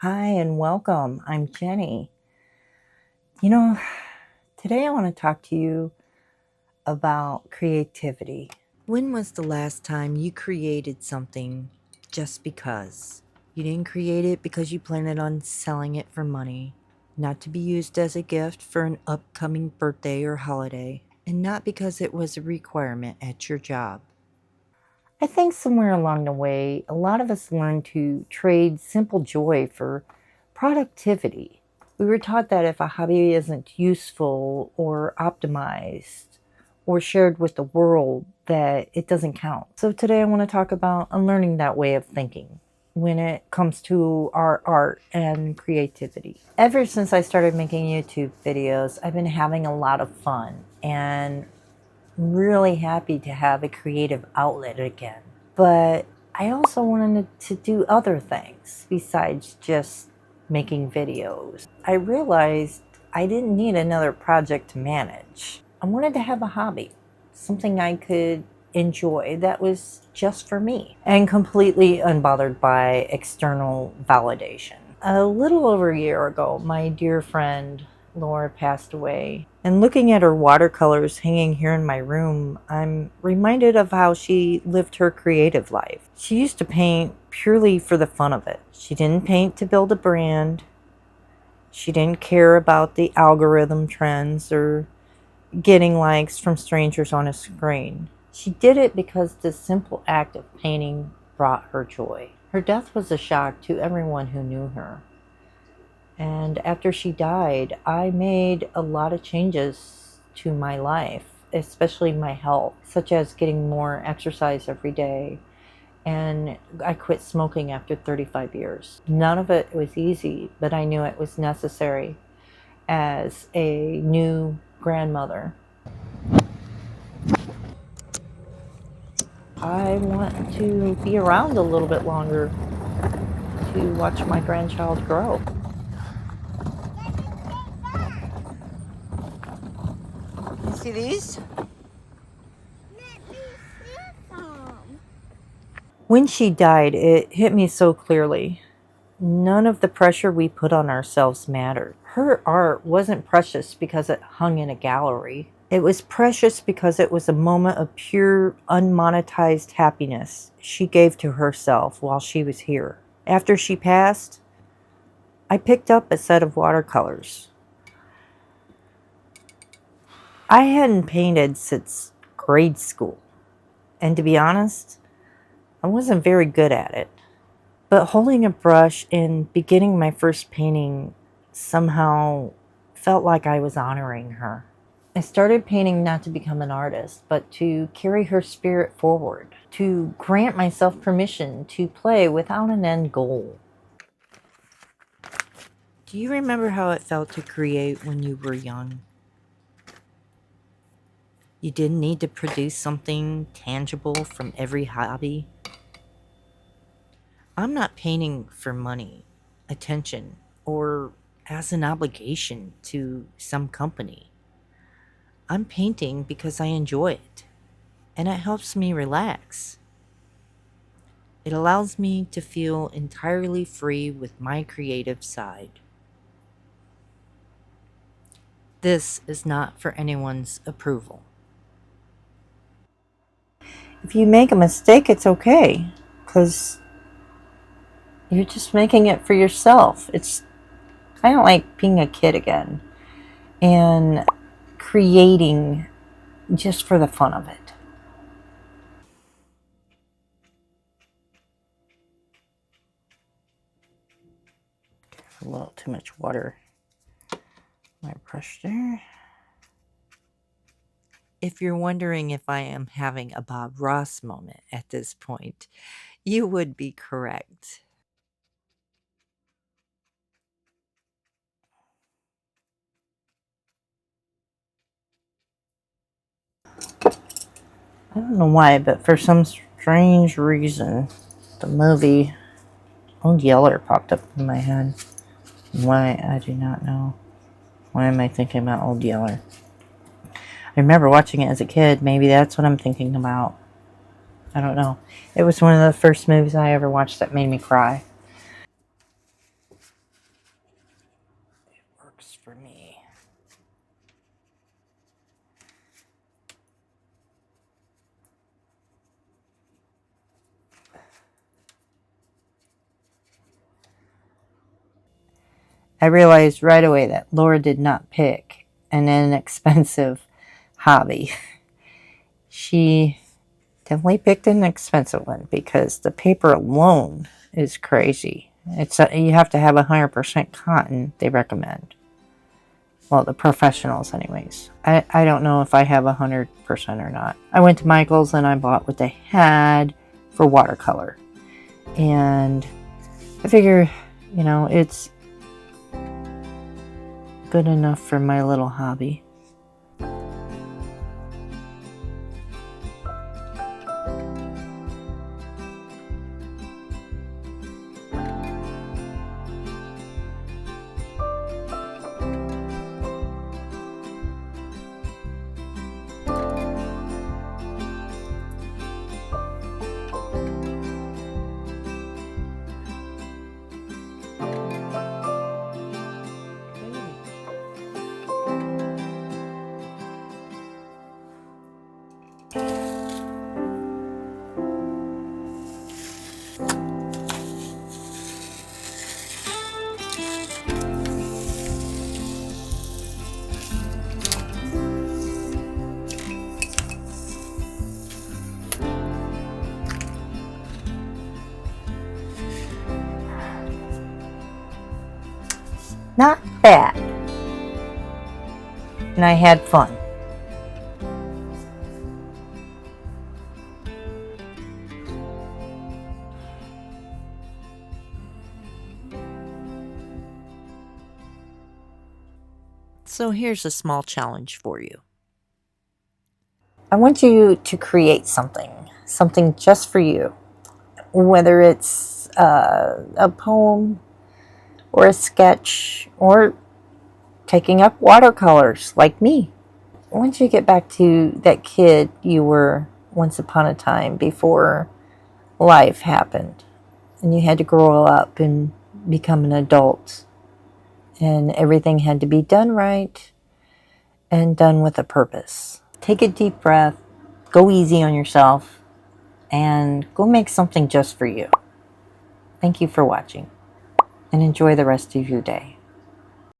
Hi and welcome. I'm Jenny. You know, today I want to talk to you about creativity. When was the last time you created something just because? You didn't create it because you planned on selling it for money, not to be used as a gift for an upcoming birthday or holiday, and not because it was a requirement at your job. I think somewhere along the way, a lot of us learned to trade simple joy for productivity. We were taught that if a hobby isn't useful or optimized or shared with the world, that it doesn't count. So today I want to talk about unlearning that way of thinking when it comes to our art and creativity. Ever since I started making YouTube videos, I've been having a lot of fun and really happy to have a creative outlet again. But I also wanted to do other things besides just making videos. I realized I didn't need another project to manage. I wanted to have a hobby, something I could enjoy that was just for me and completely unbothered by external validation. A little over a year ago, my dear friend Laura passed away. And looking at her watercolors hanging here in my room, I'm reminded of how she lived her creative life. She used to paint purely for the fun of it. She didn't paint to build a brand. She didn't care about the algorithm trends or getting likes from strangers on a screen. She did it because the simple act of painting brought her joy. Her death was a shock to everyone who knew her. And after she died, I made a lot of changes to my life, especially my health, such as getting more exercise every day. And I quit smoking after 35 years. None of it was easy, but I knew it was necessary as a new grandmother. I want to be around a little bit longer to watch my grandchild grow. You see these? When she died, it hit me so clearly. None of the pressure we put on ourselves mattered. Her art wasn't precious because it hung in a gallery. It was precious because it was a moment of pure, unmonetized happiness she gave to herself while she was here. After she passed, I picked up a set of watercolors. I hadn't painted since grade school, and to be honest, I wasn't very good at it. But holding a brush and beginning my first painting somehow felt like I was honoring her. I started painting not to become an artist, but to carry her spirit forward, to grant myself permission to play without an end goal. Do you remember how it felt to create when you were young? You didn't need to produce something tangible from every hobby. I'm not painting for money, attention, or as an obligation to some company. I'm painting because I enjoy it, and it helps me relax. It allows me to feel entirely free with my creative side. This is not for anyone's approval. If you make a mistake, it's okay, because you're just making it for yourself. It's kind of like being a kid again and creating just for the fun of it. A little too much water. My brush there. If you're wondering if I am having a Bob Ross moment at this point, you would be correct. I don't know why, but for some strange reason, the movie Old Yeller popped up in my head. Why, I do not know. Why am I thinking about Old Yeller? I remember watching it as a kid. Maybe that's what I'm thinking about. I don't know. It was one of the first movies I ever watched that made me cry. I realized right away that Laura did not pick an inexpensive hobby. She definitely picked an expensive one because the paper alone is crazy. You have to have 100% cotton, they recommend. Well, the professionals anyways. I don't know if I have 100% or not. I went to Michael's and I bought what they had for watercolor. And I figure, it's good enough for my little hobby. Not bad. And I had fun. So here's a small challenge for you. I want you to create something just for you. Whether it's a poem or a sketch or taking up watercolors like me. I want you to get back to that kid you were once upon a time before life happened and you had to grow up and become an adult and everything had to be done right and done with a purpose. Take a deep breath, go easy on yourself, and go make something just for you. Thank you for watching and enjoy the rest of your day.